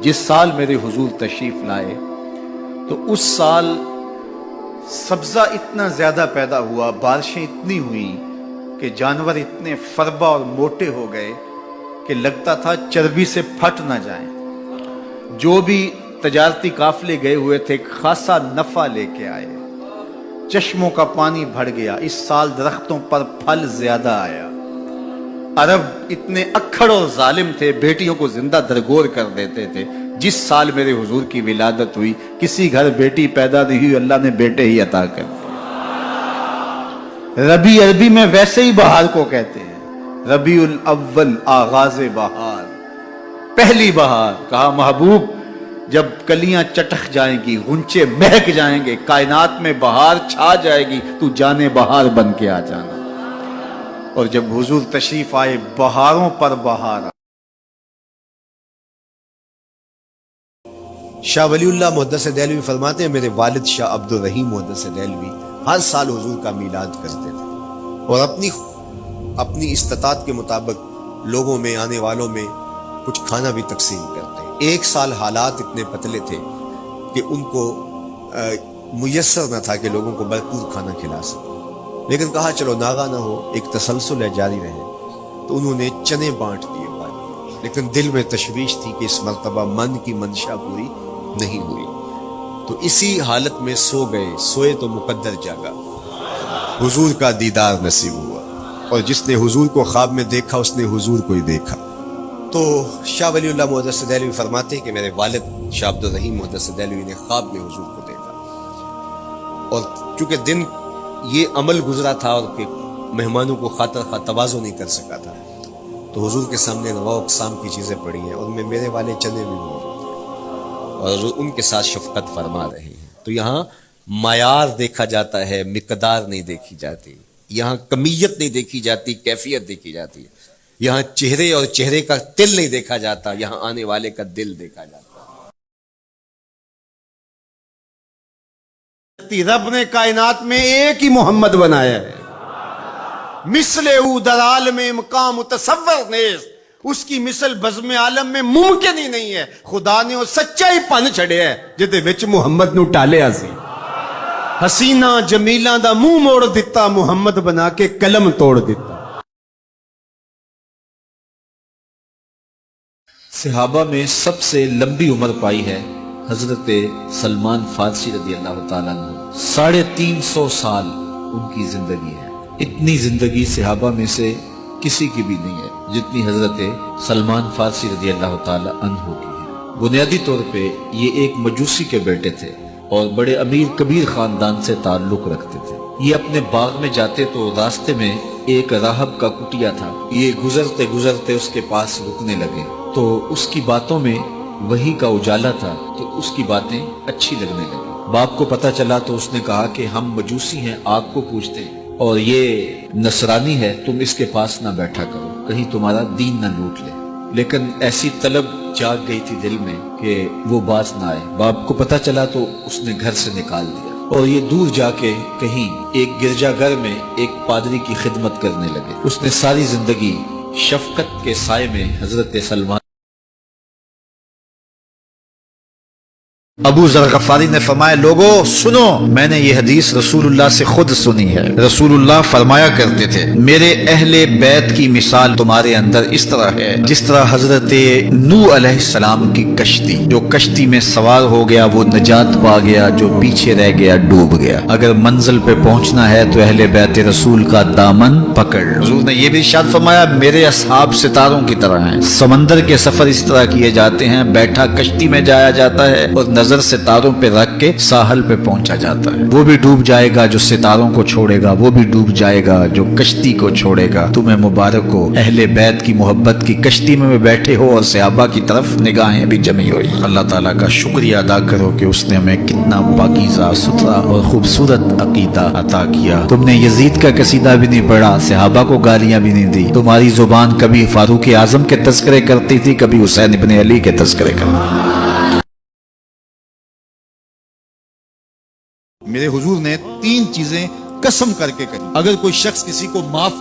جس سال میرے حضور تشریف لائے تو اس سال سبزہ اتنا زیادہ پیدا ہوا، بارشیں اتنی ہوئیں کہ جانور اتنے فربا اور موٹے ہو گئے کہ لگتا تھا چربی سے پھٹ نہ جائیں۔ جو بھی تجارتی قافلے گئے ہوئے تھے خاصا نفع لے کے آئے، چشموں کا پانی بڑھ گیا۔ اس سال درختوں پر پھل زیادہ آیا۔ عرب اتنے اکھڑ اور ظالم تھے، بیٹیوں کو زندہ درگور کر دیتے تھے۔ جس سال میرے حضور کی ولادت ہوئی کسی گھر بیٹی پیدا نہیں ہوئی، اللہ نے بیٹے ہی عطا کر دیے۔ ربیع عربی میں ویسے ہی بہار کو کہتے ہیں، ربیع الاول آغاز بہار، پہلی بہار۔ کہا محبوب جب کلیاں چٹک جائیں گی، غنچے مہک جائیں گے، کائنات میں بہار چھا جائے گی، تو جانے بہار بن کے آ جانا۔ اور جب حضور تشریف آئے بہاروں پر بہار۔ شاہ ولی اللہ محدث دہلوی فرماتے ہیں میرے والد شاہ عبد الرحیم محدث دہلوی ہر سال حضور کا میلاد کرتے تھے اور اپنی استطاعت کے مطابق لوگوں میں، آنے والوں میں کچھ کھانا بھی تقسیم کرتے۔ ایک سال حالات اتنے پتلے تھے کہ ان کو میسر نہ تھا کہ لوگوں کو بھرپور کھانا کھلا سکے، لیکن کہا چلو ناغہ نہ ہو، ایک تسلسل ہے جاری رہے، تو انہوں نے چنے بانٹ دیے۔ لیکن دل میں تشویش تھی کہ اس مرتبہ من کی منشا پوری نہیں ہوئی، تو اسی حالت میں سو گئے۔ سوئے تو مقدر جاگا، حضور کا دیدار نصیب ہوا، اور جس نے حضور کو خواب میں دیکھا اس نے حضور کو ہی دیکھا۔ تو شاہ ولی اللہ محدث دہلوی فرماتے ہیں کہ میرے والد شاہ عبد الرحیم محدث دہلوی نے خواب میں حضور کو دیکھا، اور چونکہ دن یہ عمل گزرا تھا اور کہ مہمانوں کو خاطر خواہ تواضع نہیں کر سکا تھا، تو حضور کے سامنے نواع اقسام کی چیزیں پڑی ہیں، اور میرے والے چنے بھی موجود ہیں، اور حضور ان کے ساتھ شفقت فرما رہے ہیں۔ تو یہاں معیار دیکھا جاتا ہے، مقدار نہیں دیکھی جاتی، یہاں کمیت نہیں دیکھی جاتی، کیفیت دیکھی جاتی ہے۔ یہاں چہرے اور چہرے کا تل نہیں دیکھا جاتا، یہاں آنے والے کا دل دیکھا جاتا۔ رب نے کائنات میں ایک ہی محمد بنایا ہے، مثل او در عالم مقام متصور نیز، اس کی مثل بزم عالم میں ممکن ہی نہیں ہے۔ خدا نے وہ سچا ہی پن چھڑیا ہے جدے وچ محمد نو ٹالیا سی۔ حسینہ جمیلاں دا منہ موڑ دیتا، محمد بنا کے قلم توڑ دیتا۔ صحابہ میں سب سے لمبی عمر پائی ہے حضرت سلمان فارسی رضی اللہ تعالیٰ عنہ۔ 350 سال ان کی زندگی ہے۔ اتنی زندگی صحابہ میں سے کسی کی بھی نہیں ہے جتنی حضرت سلمان فارسی رضی اللہ تعالیٰ عنہ کی ہے۔ بنیادی طور پہ یہ ایک مجوسی کے بیٹے تھے اور بڑے امیر کبیر خاندان سے تعلق رکھتے تھے۔ یہ اپنے باغ میں جاتے تو راستے میں ایک راہب کا کٹیا تھا، یہ گزرتے گزرتے اس کے پاس رکنے لگے تو اس کی باتوں میں وحی کا اجالا تھا، تو اس کی باتیں اچھی لگنے لگی۔ باپ کو پتہ چلا تو اس نے کہا کہ ہم مجوسی ہیں، آپ کو پوچھتے ہیں، اور یہ نصرانی ہے، تم اس کے پاس نہ بیٹھا کرو، کہیں تمہارا دین نہ لوٹ لے۔ لیکن ایسی طلب جاگ گئی تھی دل میں کہ وہ باز نہ آئے۔ باپ کو پتہ چلا تو اس نے گھر سے نکال دیا، اور یہ دور جا کے کہیں ایک گرجا گھر میں ایک پادری کی خدمت کرنے لگے۔ اس نے ساری زندگی شفقت کے سائے میں حضرت سلمان۔ ابو ذر غفاری نے فرمایا لوگو سنو، میں نے یہ حدیث رسول اللہ سے خود سنی ہے۔ رسول اللہ فرمایا کرتے تھے میرے اہل بیت کی مثال تمہارے اندر اس طرح ہے جس طرح حضرت نوح علیہ السلام کی کشتی، جو کشتی میں سوار ہو گیا وہ نجات پا گیا، جو پیچھے رہ گیا ڈوب گیا۔ اگر منزل پہ پہنچنا ہے تو اہل بیت رسول کا دامن پکڑ۔ حضور نے یہ بھی ارشاد فرمایا میرے اصحاب ستاروں کی طرح ہیں، سمندر کے سفر اس طرح کیے جاتے ہیں، بیٹھا کشتی میں جایا جاتا ہے اور نظر ستاروں پہ رکھ کے ساحل پہ پہنچا جاتا ہے۔ وہ بھی ڈوب جائے گا جو ستاروں کو چھوڑے گا، وہ بھی ڈوب جائے گا جو کشتی کو چھوڑے گا۔ تمہیں مبارک ہو، اہل بیت کی محبت کی کشتی میں بیٹھے ہو اور صحابہ کی طرف نگاہیں بھی جمی ہوئی۔ اللہ تعالیٰ کا شکریہ ادا کرو کہ اس نے ہمیں کتنا پاکیزہ، ستھرا اور خوبصورت عقیدہ عطا کیا۔ تم نے یزید کا قصیدہ بھی نہیں پڑھا، صحابہ کو گالیاں بھی نہیں دی، تمہاری زبان کبھی فاروق اعظم کے تذکرے کرتی تھی، کبھی حسین ابن علی کے تذکرے کرتی تھی۔ میرے حضور نے 3 چیزیں قسم کر کے کری، اگر کوئی شخص کسی کو معاف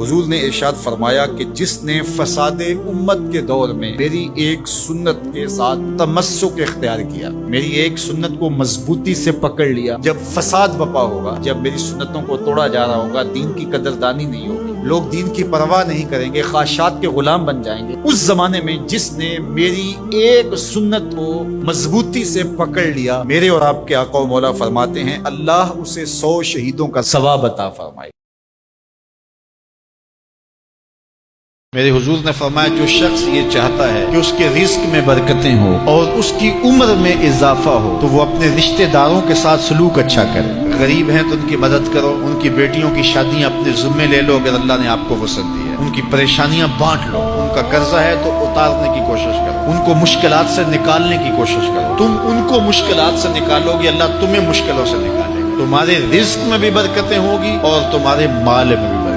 حضور نے ارشاد فرمایا کہ جس نے فساد امت کے دور میں میری ایک سنت کے ساتھ تمسک اختیار کیا، میری ایک سنت کو مضبوطی سے پکڑ لیا، جب فساد بپا ہوگا، جب میری سنتوں کو توڑا جا رہا ہوگا، دین کی قدردانی نہیں ہوگی، لوگ دین کی پرواہ نہیں کریں گے، خواہشات کے غلام بن جائیں گے، اس زمانے میں جس نے میری ایک سنت کو مضبوطی سے پکڑ لیا، میرے اور آپ کے آقا و مولا فرماتے ہیں اللہ اسے 100 شہیدوں کا ثواب عطا فرمائے۔ میرے حضور نے فرمایا جو شخص یہ چاہتا ہے کہ اس کے رزق میں برکتیں ہو اور اس کی عمر میں اضافہ ہو تو وہ اپنے رشتہ داروں کے ساتھ سلوک اچھا کرے، غریب ہیں تو ان کی مدد کرو، ان کی بیٹیوں کی شادیاں اپنے ذمے لے لو اگر اللہ نے آپ کو وسعت دی ہے، ان کی پریشانیاں بانٹ لو، ان کا قرضہ ہے تو اتارنے کی کوشش کرو، ان کو مشکلات سے نکالنے کی کوشش کرو، تم ان کو مشکلات سے نکالو گے اللہ تمہیں مشکلوں سے نکالے گا، تمہارے رزق میں بھی برکتیں ہوگی اور تمہارے مال میں بھی برکتیں۔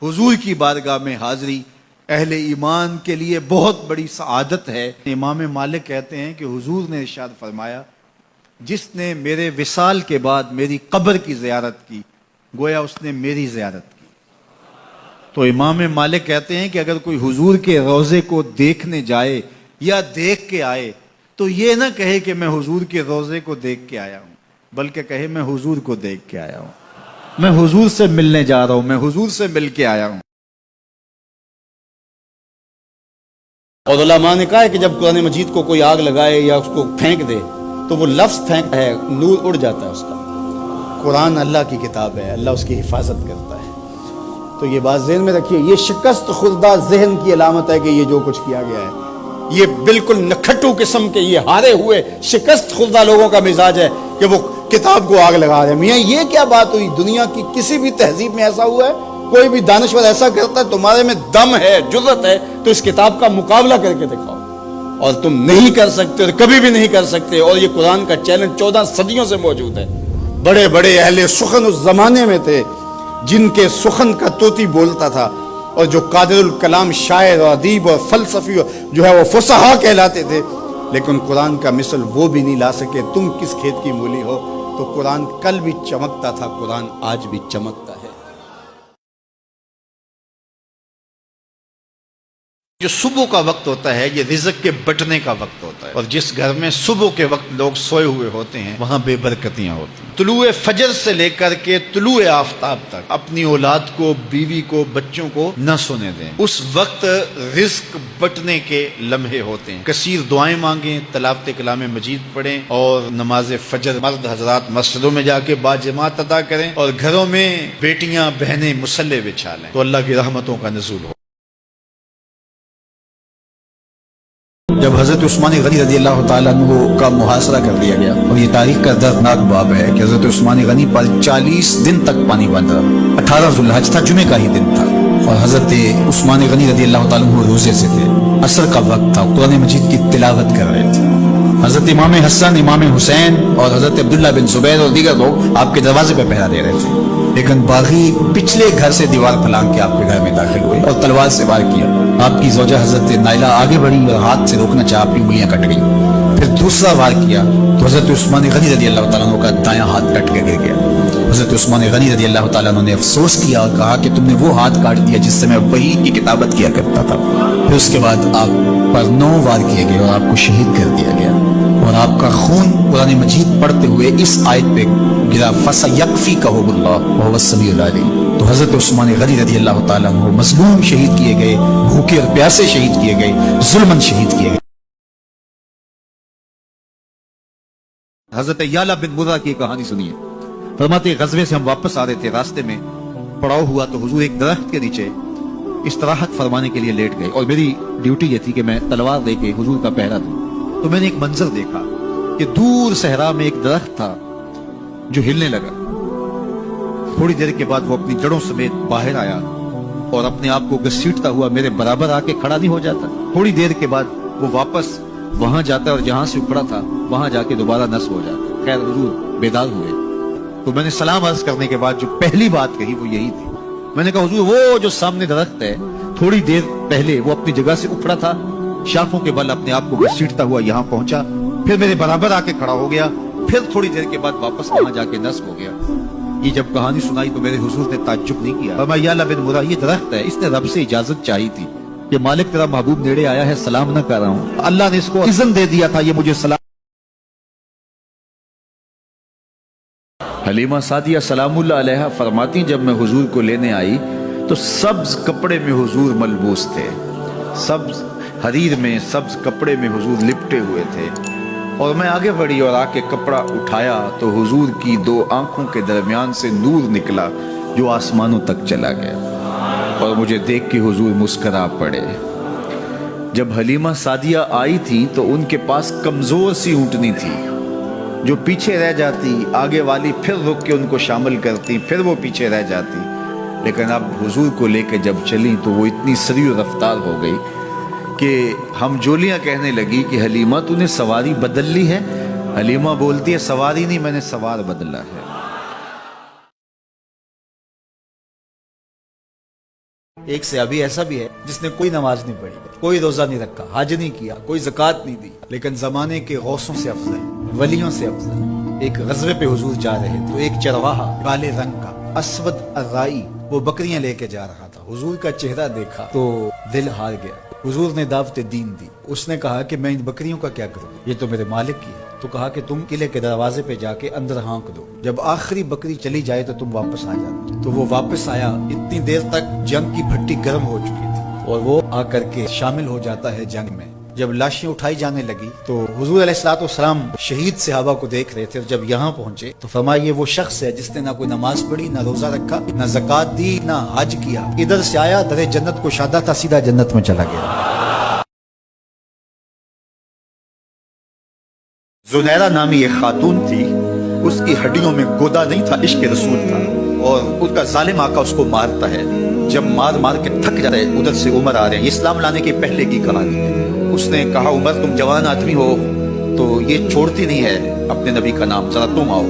حضور کی بارگاہ میں حاضری اہل ایمان کے لیے بہت بڑی سعادت ہے۔ امام مالک کہتے ہیں کہ حضور نے ارشاد فرمایا جس نے میرے وصال کے بعد میری قبر کی زیارت کی گویا اس نے میری زیارت کی۔ تو امام مالک کہتے ہیں کہ اگر کوئی حضور کے روضے کو دیکھنے جائے یا دیکھ کے آئے تو یہ نہ کہے کہ میں حضور کے روضے کو دیکھ کے آیا ہوں، بلکہ کہے میں حضور کو دیکھ کے آیا ہوں، میں حضور سے ملنے جا رہا ہوں، میں حضور سے مل کے آیا ہوں۔ اور علماء نے کہا ہے کہ جب قرآن مجید کو کوئی آگ لگائے یا اس کو پھینک دے تو وہ لفظ پھینک ہے نور اڑ جاتا ہے اس کا۔ قرآن اللہ کی کتاب ہے، اللہ اس کی حفاظت کرتا ہے۔ تو یہ بات ذہن میں رکھیے، یہ شکست خوردہ ذہن کی علامت ہے کہ یہ جو کچھ کیا گیا ہے یہ بالکل نکھٹو قسم کے، یہ ہارے ہوئے شکست خوردہ لوگوں کا مزاج ہے کہ وہ کتاب کو آگ لگا رہے ہیں۔ میاں یہ کیا بات ہوئی؟ دنیا کی کسی بھی تہذیب میں ایسا ہوا ہے؟ کوئی بھی دانشور ایسا کرتا ہے؟ تمہارے میں دم ہے، جرت ہے تو اس کتاب کا مقابلہ کر کے دکھاؤ، اور تم نہیں کر سکتے اور کبھی بھی نہیں کر سکتے۔ اور یہ قرآن کا چیلنج 14 صدیوں سے موجود ہے۔ بڑے بڑے اہل سخن اس زمانے میں تھے جن کے سخن کا طوطی بولتا تھا، اور جو قادر الکلام شاعر اور ادیب اور فلسفی جو ہے وہ فصحا کہلاتے تھے، لیکن قرآن کا مثل وہ بھی نہیں لا سکے۔ تم کس کھیت کی مولی ہو؟ تو قرآن کل بھی چمکتا تھا، قرآن آج بھی چمکتا ہے۔ جو صبح کا وقت ہوتا ہے یہ رزق کے بٹنے کا وقت ہوتا ہے، اور جس گھر میں صبح کے وقت لوگ سوئے ہوئے ہوتے ہیں وہاں بے برکتیاں ہوتی ہیں۔ طلوع فجر سے لے کر کے طلوع آفتاب تک اپنی اولاد کو، بیوی کو، بچوں کو نہ سونے دیں، اس وقت رزق بٹنے کے لمحے ہوتے ہیں۔ کثیر دعائیں مانگیں، تلاوت کلام مجید پڑھیں، اور نماز فجر مرد حضرات مسجدوں میں جا کے باجماعت ادا کریں، اور گھروں میں بیٹیاں بہنیں مصلے بچھا لیں تو اللہ کی رحمتوں کا نزول ہو۔ جب حضرت عثمان غنی رضی اللہ تعالیٰ عنہ کا محاصرہ کر دیا گیا، اور یہ تاریخ کا دردناک باب ہے کہ حضرت عثمان غنی پر 40 دن تک پانی بند رہا۔ 18 ذو الحج تھا، جمعے کا ہی دن تھا، اور حضرت عثمان غنی رضی اللہ تعالیٰ عنہ روزے سے تھے، عصر کا وقت تھا، قرآن مجید کی تلاوت کر رہے تھے۔ حضرت امام حسن، امام حسین اور حضرت عبداللہ بن زبیر اور دیگر لوگ آپ کے دروازے پہ پہرا دے رہے تھے، لیکن باغی پچھلے گھر سے دیوار پھلانگ کے آپ کے گھر میں داخل ہوئے اور تلوار سے وار کیا۔ آپ کی زوجہ حضرت نائلہ آگے بڑھی اور ہاتھ سے روکنا چاہا، اپنی انگلیاں کٹ گئیں۔ پھر دوسرا وار کیا تو حضرت عثمان غنی رضی اللہ تعالیٰ عنہ کا دایاں ہاتھ کٹ کے گر گیا۔ حضرت عثمان غنی رضی اللہ تعالیٰ عنہ نے افسوس کیا اور کہا کہ تم نے وہ ہاتھ کاٹ دیا جس سے میں وحی کی کتابت کیا کرتا تھا۔ پھر اس کے بعد آپ پر 9 وار کیے گئے اور آپ کو شہید کر دیا گیا، اور آپ کا خون قرآن مجید پڑھتے ہوئے اس آیت پہ گرا فَسَيَكْفِيكَهُ اللَّهُ وَهُوَ السَّمِيعُ الْعَلِيمُ۔ تو حضرت عثمان غنی رضی اللہ تعالیٰ عنہ مظلوم شہید کیے گئے، بھوکے اور پیاسے شہید کیے گئے، ظلماً شہید کیے گئے۔ حضرت یعلا بن مرہ کی کہانی سنیے۔ فرماتے غزوے سے ہم واپس آ رہے تھے، راستے میں پڑاؤ ہوا تو حضور ایک درخت کے نیچے استراحت فرمانے کے لیے لیٹ گئے، اور میری ڈیوٹی یہ تھی کہ میں تلوار لے کے حضور کا پہرا دوں۔ تو میں نے ایک منظر دیکھا کہ دور صحرا میں ایک درخت تھا جو ہلنے لگا۔ تھوڑی دیر کے بعد وہ اپنی جڑوں سمیت باہر آیا اور اپنے آپ کو گھسیٹتا ہوا میرے برابر آ کے کھڑا نہیں ہو جاتا۔ تھوڑی دیر کے بعد وہ واپس وہاں جاتا ہے اور جہاں سے اکھڑا تھا وہاں جا کے دوبارہ نصب ہو جاتا۔ خیر حضور بیدار ہوئے تو میں نے سلام عرض کرنے کے بعد جو پہلی بات کہی وہ یہی تھی، میں نے کہا حضور وہ جو سامنے درخت ہے تھوڑی دیر پہلے وہ اپنی جگہ سے اکھڑا تھا، شاخوں کے بل اپنے آپ کو گھسیٹتا ہوا یہاں پہنچا، پھر میرے برابر آ کے کھڑا ہو گیا، پھر تھوڑی دیر کے بعد واپس وہاں جا کے نصب ہو گیا۔ یہ جب کہانی سنائی تو میرے حضور نے تعجب نہیں کیا، فرمایا یا اللہ بن مرہ یہ درخت ہے، اس نے رب سے اجازت چاہی تھی کہ مالک تیرا محبوب نیڑے آیا ہے، سلام نہ کر رہا ہوں، اللہ نے اس کو اذن دے دیا تھا یہ مجھے سلام۔ حلیمہ سعدیہ سلام اللہ علیہا فرماتی جب میں حضور کو لینے آئی تو سبز کپڑے میں حضور ملبوس تھے، سبز حریر میں سبز کپڑے میں حضور لپٹے ہوئے تھے، اور میں آگے بڑھی اور آ کے کپڑا اٹھایا تو حضور کی دو آنکھوں کے درمیان سے نور نکلا جو آسمانوں تک چلا گیا، اور مجھے دیکھ کے حضور مسکرا پڑے۔ جب حلیمہ سعدیہ آئی تھی تو ان کے پاس کمزور سی اونٹنی تھی جو پیچھے رہ جاتی، آگے والی پھر رک کے ان کو شامل کرتی، پھر وہ پیچھے رہ جاتی، لیکن اب حضور کو لے کے جب چلی تو وہ اتنی سریع و رفتار ہو گئی کہ ہم جولیاں کہنے لگی کہ حلیمہ تو نے سواری بدل لی ہے؟ حلیمہ بولتی ہے سواری نہیں، میں نے سوار بدلا ہے۔ ایک صحابی ایسا بھی ہے جس نے کوئی نماز نہیں پڑھی، کوئی روزہ نہیں رکھا، حج نہیں کیا، کوئی زکوٰۃ نہیں دی، لیکن زمانے کے غوثوں سے افضل، ولیوں سے افضل۔ ایک غزوے پہ حضور جا رہے تو ایک چرواہا کالے رنگ کا اسود الرائی وہ بکریاں لے کے جا رہا تھا، حضور کا چہرہ دیکھا تو دل ہار گیا۔ حضور نے دعوت دین دی، اس نے کہا کہ میں ان بکریوں کا کیا کروں، یہ تو میرے مالک کی ہے، تو کہا کہ تم قلعے کے دروازے پہ جا کے اندر ہانک دو، جب آخری بکری چلی جائے تو تم واپس آ جانا۔ تو وہ واپس آیا، اتنی دیر تک جنگ کی بھٹی گرم ہو چکی تھی، اور وہ آ کر کے شامل ہو جاتا ہے جنگ میں۔ جب لاشیں اٹھائی جانے لگی تو حضور علیہ الصلوۃ والسلام شہید صحابہ کو دیکھ رہے تھے، اور جب یہاں پہنچے تو فرمایا یہ وہ شخص ہے جس نے نہ کوئی نماز پڑھی، نہ روزہ رکھا، نہ زکوٰۃ دی، نہ حج کیا، ادھر سے آیا، در جنت کو شادہ تھا، سیدھا جنت میں چلا گیا۔ زنیرہ نامی ایک خاتون تھی، اس کی ہڈیوں میں گودا نہیں تھا، عشق رسول تھا، اور اس کا ظالم آقا اس کو مارتا ہے، جب مار مار کے تھک جاتا ہے، ادھر سے عمر آ رہے ہیں، اسلام لانے کے پہلے کی کہانی ہے۔ اس نے کہا عمر تم جوان آدمی ہو تو یہ چھوڑتی نہیں ہے اپنے نبی کا نام، ذرا تم آؤ۔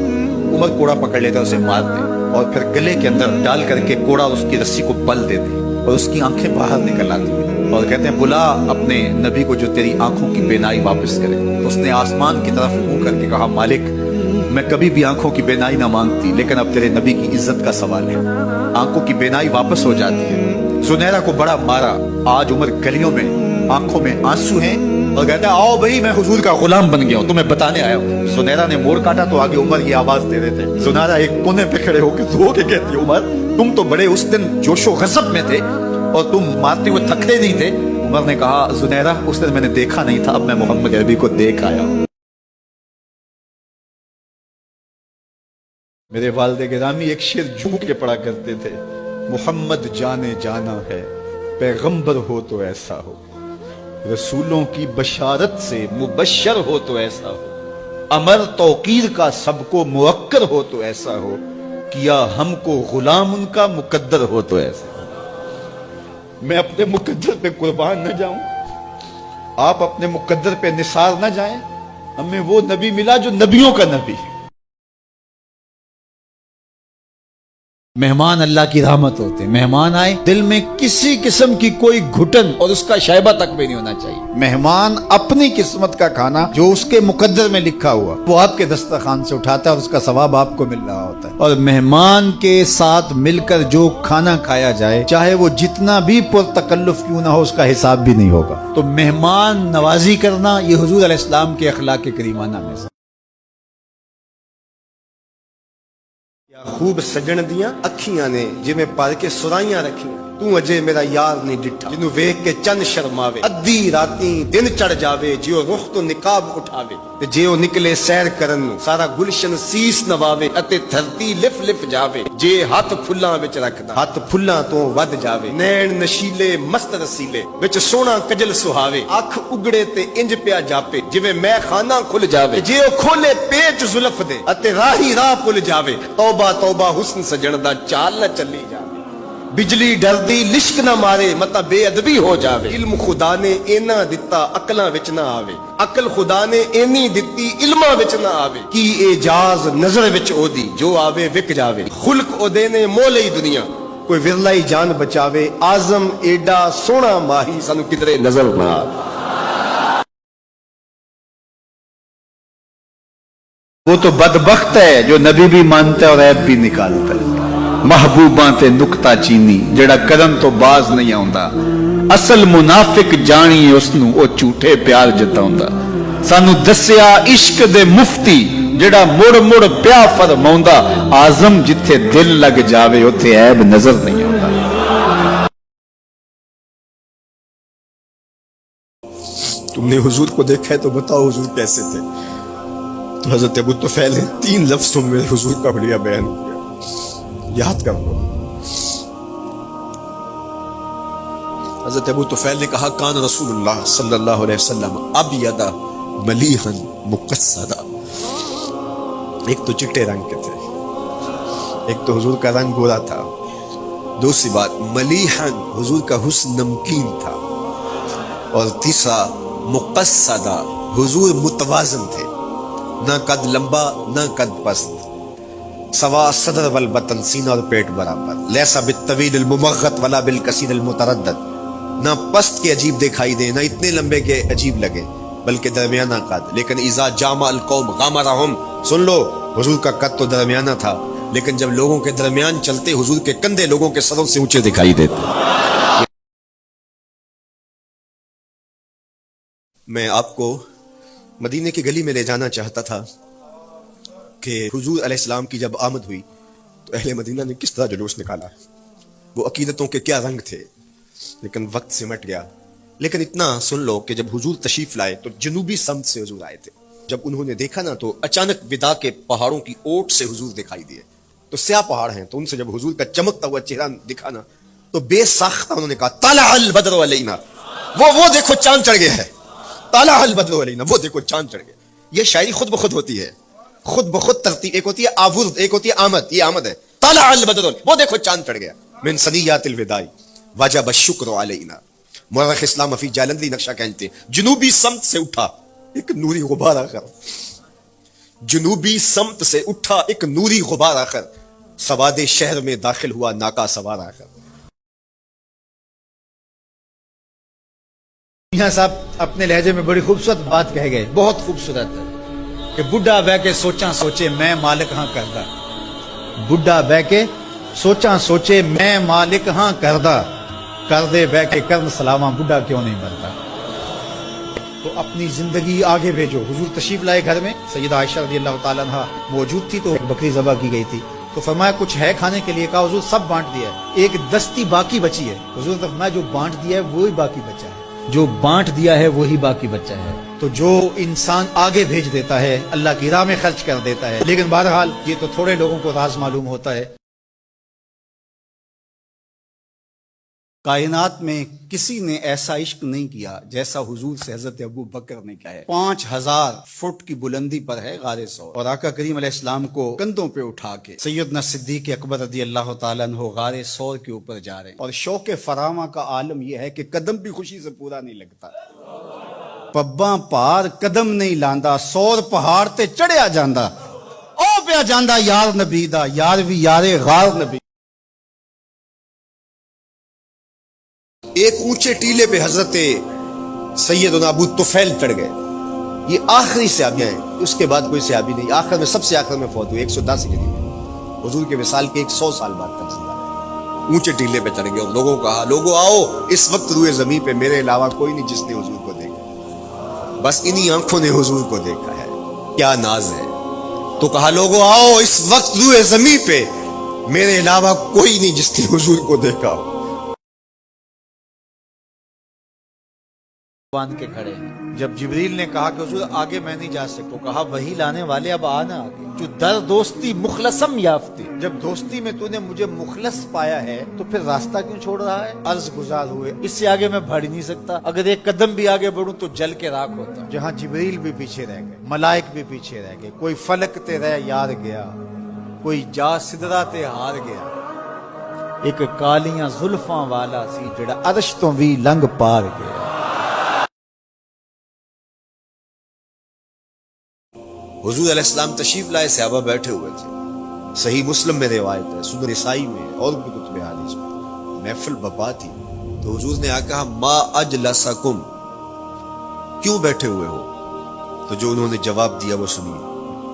عمر کوڑا پکڑ لیتا اسے مارتے، اور پھر گلے کے اندر ڈال کر کے کوڑا اس کی رسی کو بل دیتے، اور اس کی آنکھیں باہر نکل آتی اور کہتے ہیں بلا اپنے نبی کو جو تیری آنکھوں کی بینائی واپس کرے۔ اس نے آسمان کی طرف منہ کر کے کہا مالک میں کبھی بھی آنکھوں کی بینائی نہ مانگتی، لیکن اب تیرے نبی کی عزت کا سوال ہے، آنکھوں کی بینائی واپس ہو جاتی ہے۔ زنیرہ کو بڑا مارا، آج عمر گلیوں میں آنکھوں میں آنسو ہیں، اور کہتا ہے آؤ بھائی میں حضور کا غلام بن گیا ہوں، تمہیں بتانے آیا ہوں۔ زنیرہ نے موڑ کاٹا تو آگے عمر یہ آواز دے رہے تھے، زنیرہ ایک کونے پہ کھڑے ہو کے رو کے کہتی عمر تم تو بڑے اس دن جوش و غضب میں تھے اور تم مارتے ہوئے تھکتے نہیں تھے۔ عمر نے کہا زنیرہ اس دن میں نے دیکھا نہیں تھا، اب میں محمد عربی کو دیکھ آیا ہوں۔ میرے والد گرامی ایک شعر جھوم کے پڑھا کرتے تھے، محمد جانے جانا ہے، پیغمبر ہو تو ایسا ہو، رسولوں کی بشارت سے مبشر ہو تو ایسا ہو، امر توقیر کا سب کو موقر ہو تو ایسا ہو، کیا ہم کو غلام ان کا مقدر ہو تو ایسا ہو۔ میں اپنے مقدر پہ قربان نہ جاؤں، آپ اپنے مقدر پہ نثار نہ جائیں، ہمیں وہ نبی ملا جو نبیوں کا نبی ہے۔ مہمان اللہ کی رحمت ہوتے ہیں، مہمان آئے دل میں کسی قسم کی کوئی گھٹن اور اس کا شائبہ تک بھی نہیں ہونا چاہیے۔ مہمان اپنی قسمت کا کھانا جو اس کے مقدر میں لکھا ہوا وہ آپ کے دسترخوان سے اٹھاتا ہے اور اس کا ثواب آپ کو مل رہا ہوتا ہے، اور مہمان کے ساتھ مل کر جو کھانا کھایا جائے چاہے وہ جتنا بھی پرتکلف کیوں نہ ہو اس کا حساب بھی نہیں ہوگا۔ تو مہمان نوازی کرنا یہ حضور علیہ السلام کے اخلاق کریمانہ میں سے۔ خوب سجن دیاں اکھیاں نے جویں پر کے سرائیاں رکھیاں، تو اجے میرا یار نہیں ڈٹھا، جنوں ویکھ کے چند شرماوے، ادھی راتیں دن چڑھ جاوے، جیو رخ تو نقاب اٹھاوے، تے جیو نکلے سیر کرن نوں سارا گلشن سیس نواوے، اتے دھرتی لف لف جاوے، جے ہاتھ پھلاں وچ رکھدا ہاتھ پھلاں تو ود جاوے، نین نشیلے مست رسیلے وچ سونا کجل سہاوے، اکھ اگڑے تے انج پیا جاپے جویں میں خانہ کھل جاوے، جیو کھولے پیچ زلف دے اتے راہی راہ پل جاوے، توبہ توبہ حسن سجن دا چال نہ چلی جاوے، بجلی ڈردی لشک نہ مارے متا بے ادبی ہو جاوے، علم خدا نے اینا دتا عقلاں وچ نہ آوے، عقل خدا نے اینی دتی علماں وچ نہ آوے، کی اعجاز نظر وچ او دی جو آوے وک جاوے، خلق او دے نے مول ہی دنیا کوئی ورلا ہی جان بچاوے، آزم ایڈا سونا ماہی سانو کدرے نظر نہ آوے۔ وہ تو بدبخت ہے جو نبی بھی مانتا ہے اور عیب بھی نکالتا ہے. محبوباں تے نکتا چینی جڑا کرن تو باز نہیں آوندا. اصل منافق جانی اس نو او جھوٹے پیار جتاوندا. سانو دسیا عشق دے مفتی جڑا مڑ مڑ پیا فرماوندا اعظم جتھے دل لگ جاوے اوتھے عیب نظر نہیں آوندا. تم نے حضور کو دیکھا ہے تو بتاؤ حضور کیسے تھے. تو حضرت ابو طفیل نے 3 لفظوں میں حضور کا بڑھیا بیان کیا, یاد کر لو. حضرت ابو طفیل نے کہا کان رسول اللہ صلی اللہ علیہ وسلم ابیض ملیحا مقصدا. ایک تو چٹے رنگ کے تھے, ایک تو حضور کا رنگ گورا تھا. دوسری بات ملیحا حضور کا حسن نمکین تھا. اور تیسرا مقصدا حضور متوازن تھے, نہ قد لمبا نہ قد پست. سوا صدر والبطن سینہ اور پیٹ برابر. لیسا بالطویل الممغط ولا بالکثیر المتردد. نہ پست کے عجیب دکھائی دے نہ اتنے لمبے کے عجیب لگے بلکہ درمیانہ قد. لیکن اذا جامع القوم غامرہم, سن لو حضور کا قد تو درمیانہ تھا لیکن جب لوگوں کے درمیان چلتے حضور کے کندھے لوگوں کے سروں سے اونچے دکھائی دیتے. میں آپ کو مدینے کی گلی میں لے جانا چاہتا تھا کہ حضور علیہ السلام کی جب آمد ہوئی تو اہل مدینہ نے کس طرح جلوس نکالا, وہ عقیدتوں کے کیا رنگ تھے. لیکن وقت سمٹ گیا. لیکن اتنا سن لو کہ جب حضور تشریف لائے تو جنوبی سمت سے حضور آئے تھے. جب انہوں نے دیکھا نا تو اچانک ودا کے پہاڑوں کی اوٹ سے حضور دکھائی دیے. تو سیاہ پہاڑ ہیں تو ان سے جب حضور کا چمکتا ہوا چہرہ دکھا نا تو بے ساختہ انہوں نے کہا طلع البدر علینا, وہ دیکھو چاند چڑھ گیا ہے. طلع البدر علینا, وہ دیکھو چاند چڑھ گیا. یہ شاعری خود بخود ہوتی ہے, خود بخود ترتیب. ایک ہوتی ہے آورد, ایک ہوتی ہے آمد. یہ آمد ہے. طلع البدر, وہ دیکھو چاند چڑھ گیا. من ثنیات الوداع وجب الشکر علینا. مورخ اسلام فی جالندی نقشہ کہتے ہیں جنوبی سمت سے اٹھا ایک نوری غبار آخر. جنوبی سمت سے اٹھا ایک نوری غبار آخر. سواد شہر میں داخل ہوا ناکا سوار آخر. میاں صاحب اپنے لہجے میں بڑی خوبصورت بات کہہ گئے, بہت خوبصورت ہے کہ بڈھا بہ کے سوچاں سوچے میں مالک ہاں کردہ. بڈھا بہ کے سوچاں سوچے میں مالک ہاں کردہ. کر دے بہ کے کرن سلامہ بڈھا کیوں نہیں مرتا. تو اپنی زندگی آگے بھیجو. حضور تشریف لائے گھر میں, سیدہ عائشہ رضی اللہ تعالیٰ عنہ موجود تھی تو بکری ذبح کی گئی تھی. تو فرمایا کچھ ہے کھانے کے لیے؟ کہا حضور سب بانٹ دیا ہے, ایک دستی باقی بچی ہے. حضور نے فرمایا جو بانٹ دیا ہے وہی باقی بچا ہے, جو بانٹ دیا ہے وہی باقی بچا ہے. تو جو انسان آگے بھیج دیتا ہے اللہ کی راہ میں خرچ کر دیتا ہے. لیکن بہرحال یہ تو تھوڑے لوگوں کو راز معلوم ہوتا ہے. کائنات میں کسی نے ایسا عشق نہیں کیا جیسا حضور سے حضرت ابو بکر نے کیا ہے. 5000 فٹ کی بلندی پر ہے غار ثور, اور آقا کریم علیہ السلام کو کندھوں پہ اٹھا کے سیدنا صدیق اکبر رضی اللہ تعالیٰ عنہ غار ثور کے اوپر جا رہے ہیں. اور شوق فراواں کا عالم یہ ہے کہ قدم بھی خوشی سے پورا نہیں لگتا. پباں پار قدم نہیں لاندا, ثور پہاڑ تے چڑھیا جاندا, او پیا جاندا یار نبی دا, یار بھی یار غار نبی. ایک اونچے ٹیلے پہ حضرت سیدنا ابو طفیل چڑھ گئے. یہ آخری صحابیاں ہیں, اس کے بعد کوئی صحابی نہیں. آخر میں سب سے آخر میں فوت ہوئے 110 ہجری میں, حضور کے وصال کے 100 سال بعد کا زندہ ہے. اونچے ٹیلے پہ چڑھ گئے اور لوگوں کو کہا لوگوں آؤ, اس وقت روئے زمین پہ میرے علاوہ کوئی نہیں جس نے حضور کو دیکھا. بس انہی آنکھوں نے حضور کو دیکھا ہے, کیا ناز ہے. تو کہا لوگوں آؤ, اس وقت روئے زمین پہ میرے علاوہ کوئی نہیں جس نے حضور کو دیکھا ہو. باندھ کے کھڑے ہیں. جب جبریل نے کہا کہ حضور آگے میں نہیں جا سکتا, کہا وہی لانے والے اب آنا آگے. جو در دوستی مخلصم یافتی, جب دوستی میں تو نے مجھے مخلص پایا ہے تو پھر راستہ کیوں چھوڑ رہا ہے. عرض گزار ہوئے, اس سے آگے میں بڑھ نہیں سکتا, اگر ایک قدم بھی آگے بڑھوں تو جل کے راکھ ہوتا. جہاں جبریل بھی پیچھے رہ گئے, ملائک بھی پیچھے رہ گئے, کوئی فلک تے رہ یار گیا, کوئی جا سدرا تے ہار گیا. ایک کالیاں زلفاں والا سی جڑا عرش تو بھی لنگ پار گیا. حضور علیہ السلام تشریف لائے, صحابہ بیٹھے ہوئے تھے. صحیح مسلم میں روایت ہے, سنن نسائی میں اور بھی کتب حدیث میں. محفل بپا تھی تو حضور نے کہا ما اجلسکم, کیوں بیٹھے ہوئے ہو. تو جو انہوں نے جواب دیا وہ سنیے.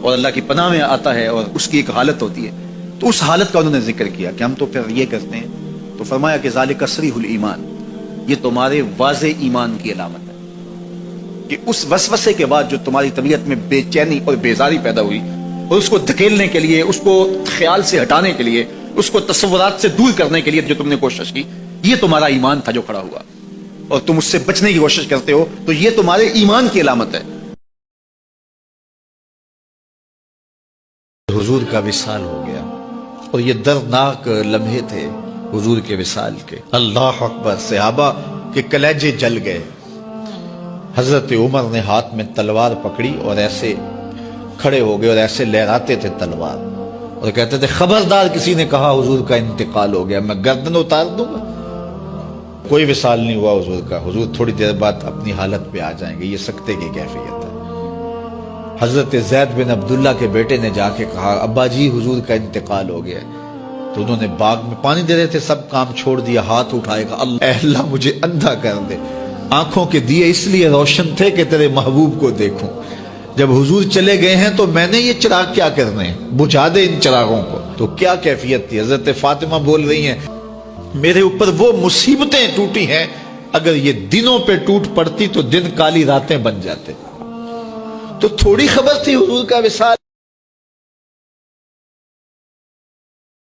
اور اللہ کی پناہ میں آتا ہے اور اس کی ایک حالت ہوتی ہے، تو اس حالت کا انہوں نے ذکر کیا کہ ہم تو پھر یہ کرتے ہیں، تو فرمایا کہ ذالک صریح الایمان، یہ تمہارے واضح ایمان کی علامت ہے کہ اس وسوسے کے بعد جو تمہاری طبیعت میں بے چینی اور بیزاری پیدا ہوئی، اور اس کو دھکیلنے کے لیے، اس کو خیال سے ہٹانے کے لیے، اس کو تصورات سے دور کرنے کے لیے جو تم نے کوشش کی، یہ تمہارا ایمان تھا جو کھڑا ہوا، اور تم اس سے بچنے کی کوشش کرتے ہو، تو یہ تمہارے ایمان کی علامت ہے۔ حضور کا وصال ہو گیا اور یہ دردناک لمحے تھے حضور کے وصال کے۔ اللہ اکبر، صحابہ کے کلیجے جل گئے۔ حضرت عمر نے ہاتھ میں تلوار پکڑی اور ایسے کھڑے ہو گئے اور ایسے لہراتے تھے تلوار، اور کہتے تھے خبردار کسی نے کہا حضور کا انتقال ہو گیا میں گردن اتار دوں گا۔ کوئی وصال نہیں ہوا حضور کا، حضور تھوڑی دیر بعد اپنی حالت پہ آ جائیں گے، یہ سکتے کی کیفیت ہے۔ حضرت زید بن عبداللہ کے بیٹے نے جا کے کہا ابا جی حضور کا انتقال ہو گیا، تو انہوں نے باغ میں پانی دے رہے تھے، سب کام چھوڑ دیا، ہاتھ اٹھائے گا اللہ مجھے اندھا کر دے، آنکھوں کے دیے اس لیے روشن تھے کہ تیرے محبوب کو دیکھوں، جب حضور چلے گئے ہیں تو میں نے یہ چراغ کیا کرنے ہیں، بجھا دے ان چراغوں کو۔ تو کیا کیفیت تھی، حضرت فاطمہ بول رہی ہیں میرے اوپر وہ مصیبتیں ٹوٹی ہیں، اگر یہ دنوں پہ ٹوٹ پڑتی تو دن کالی راتیں بن جاتے۔ تو تھوڑی خبر تھی حضور کا وصال۔